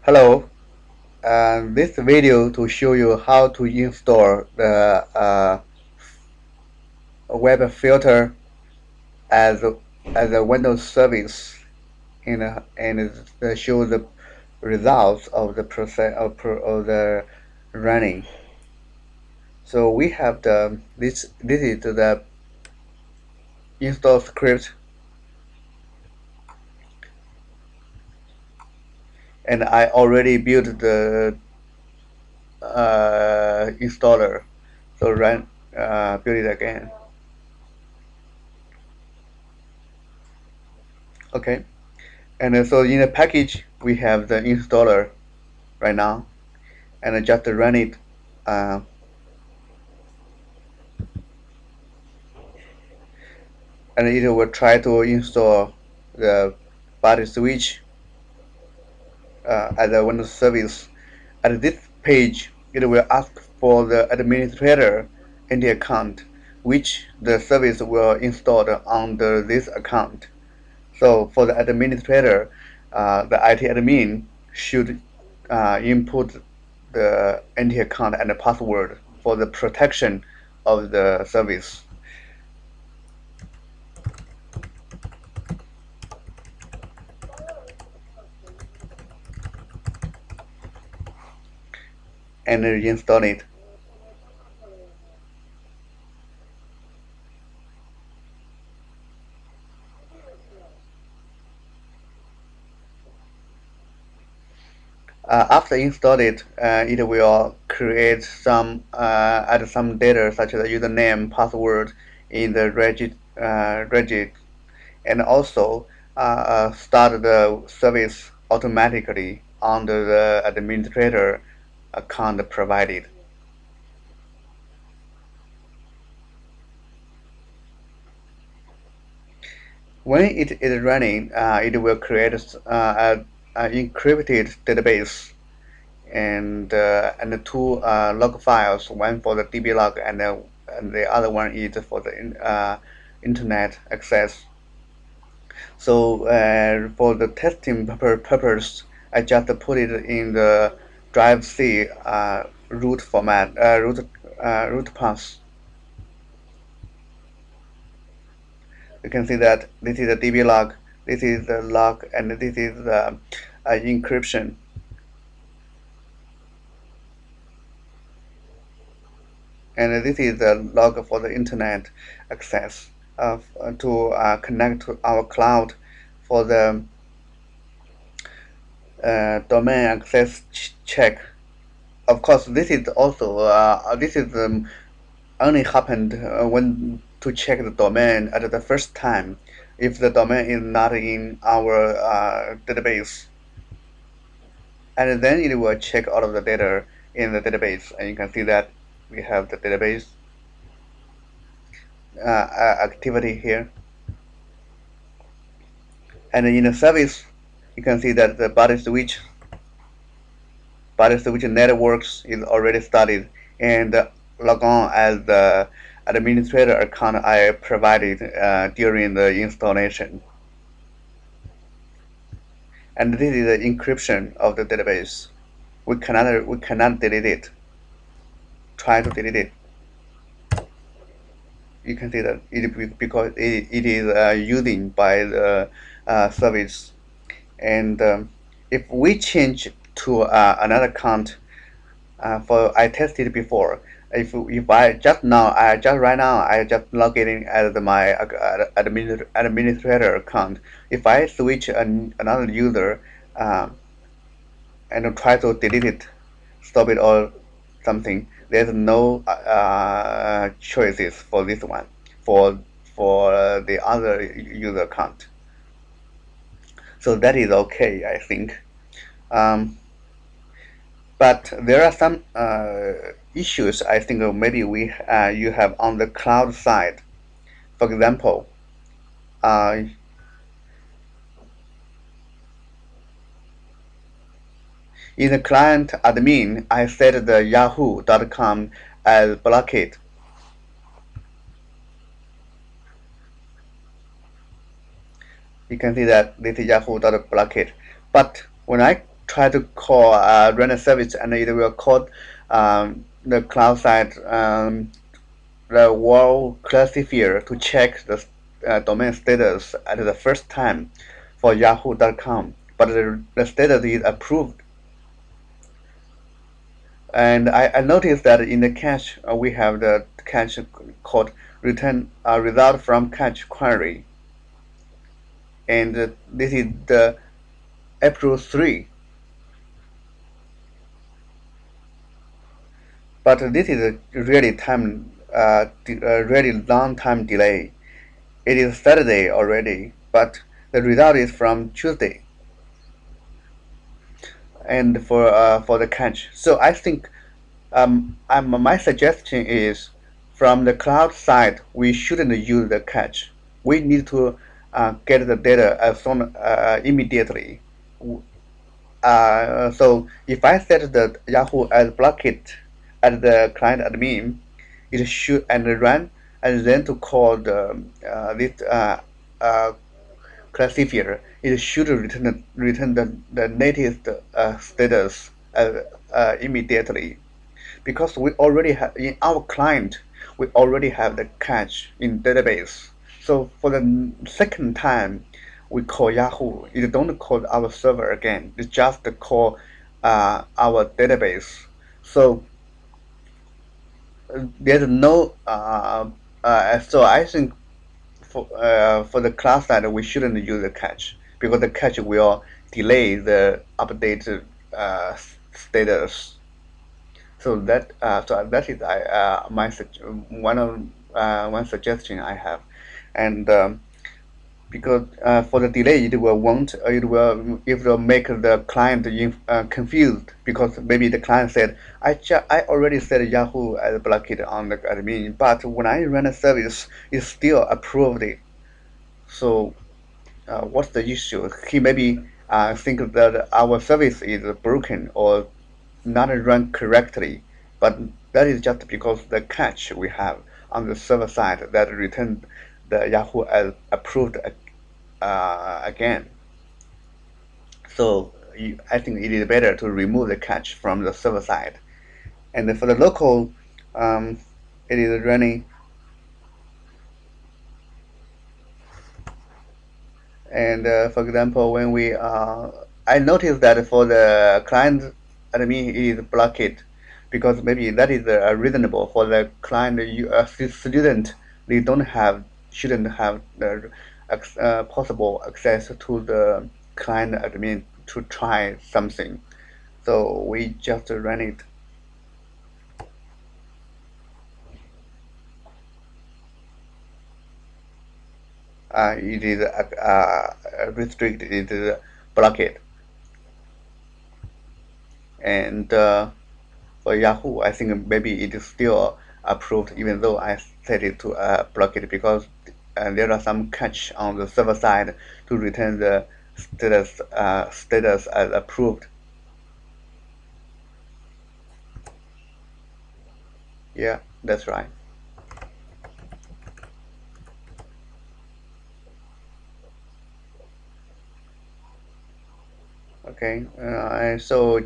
Hello, this video to show you how to install the web filter as a Windows service and show the results of the process of the running. So we have this is the install script, and I already built the installer. So run build it again. Okay. And so in the package, we have the installer right now, and I just run it. Uh, and it will try to install the body switch as a Windows service. At this page, it will ask for the administrator in the account, which the service will install under this account. So for the administrator, the IT admin should input the NT account and the password for the protection of the service. And reinstall it. After install it, it will create some add some data such as username, password in the regit, and also start the service automatically under the administrator account provided. When it is running, it will create a encrypted database and two log files, one for the DB log and the other one is for the internet access. So for the testing purpose, I just put it in the drive C root format, root path. You can see that this is the DB log, this is the log, and this is the encryption. And this is the log for the internet access to connect to our cloud for the domain access check. Of course, this is also this is only happened when to check the domain at the first time if the domain is not in our database, and then it will check all of the data in the database, and you can see that we have the database activity here. And in the service, you can see that the body switch networks is already started and log on as the administrator account I provided during the installation. And this is the encryption of the database. We cannot delete it. Try to delete it. You can see that because it is using by the service. And if we change to another account, for I tested before. If I just now I just right now I just log in as my administrator account. If I switch another user and try to delete it, stop it or something, there's no choices for this one for the other user account. So that is okay, I think. Um, but there are some issues I think maybe we you have on the cloud side. For example, uh, in the client admin, I set the yahoo.com as blockade. You can see that this is yahoo.blockade. But when I try to call run a service, and it will call the cloud side the world classifier to check the domain status at the first time for yahoo.com, but the status is approved. And I noticed that in the cache we have the cache called return result from cache query, and this is the April 3. But this is a really long time delay. It is Saturday already, but the result is from Tuesday, and for the catch. So I think my suggestion is from the cloud side, we shouldn't use the catch. We need to get the data as soon immediately. So if I set the Yahoo as blocked at the client admin, it should and run and then to call this uh, classifier. It should return the latest status immediately, because we already have in our client, we already have the cache in database. So for the second time we call Yahoo, it don't call our server again, it just call our database. So there's no so I think for the class side we shouldn't use the cache, because the cache will delay the update status. So that is one suggestion I have. And because for the delay it will it will make the client confused, because maybe the client said I already set Yahoo as blocked on the admin, but when I run a service it still approved it. So what's the issue? He maybe think that our service is broken or not run correctly, but that is just because the cache we have on the server side that returned the Yahoo as approved again. So I think it is better to remove the cache from the server side. And for the local, it is running. And for example, when I noticed that for the client admin it is blocked, because maybe that is reasonable for the client student. They don't have shouldn't have the possible access to the client admin to try something. So we just run it. It is restricted. It is blocked. And for Yahoo, I think maybe it is still approved, even though I set it to block it, because there are some catch on the server side to return the status as approved. Yeah, that's right. Okay, and so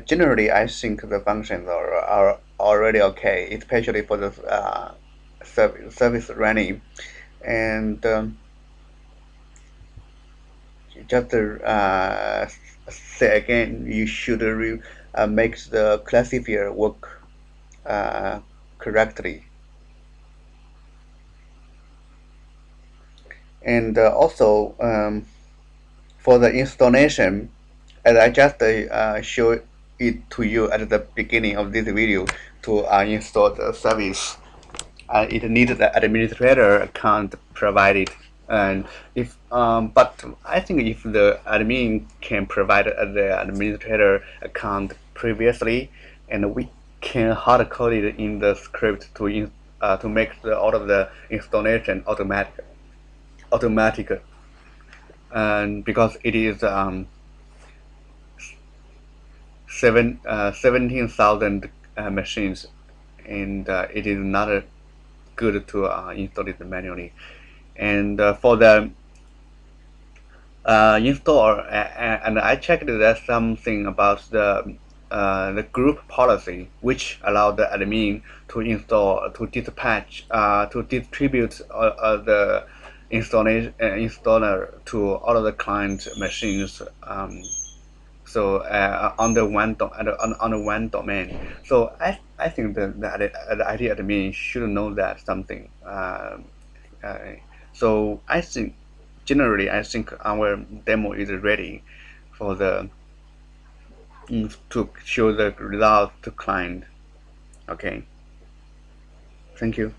generally, I think the functions are already okay, especially for the service running. And just say again, you should make the classifier work correctly. And also for the installation, as I just showed it to you at the beginning of this video, to install the service, it needs the administrator account provided. And if but I think if the admin can provide the administrator account previously, and we can hard code it in the script to make all of the installation automatic, and because it is 17,000 machines, and it is not good to install it manually. And for the install, and I checked that something about the group policy, which allow the admin to install, to dispatch, to distribute the installer to all of the client machines. So on the on the one domain. So I think the IT admin should know that something. Uh, so I think generally I think our demo is ready for the to show the result to client. Okay, thank you.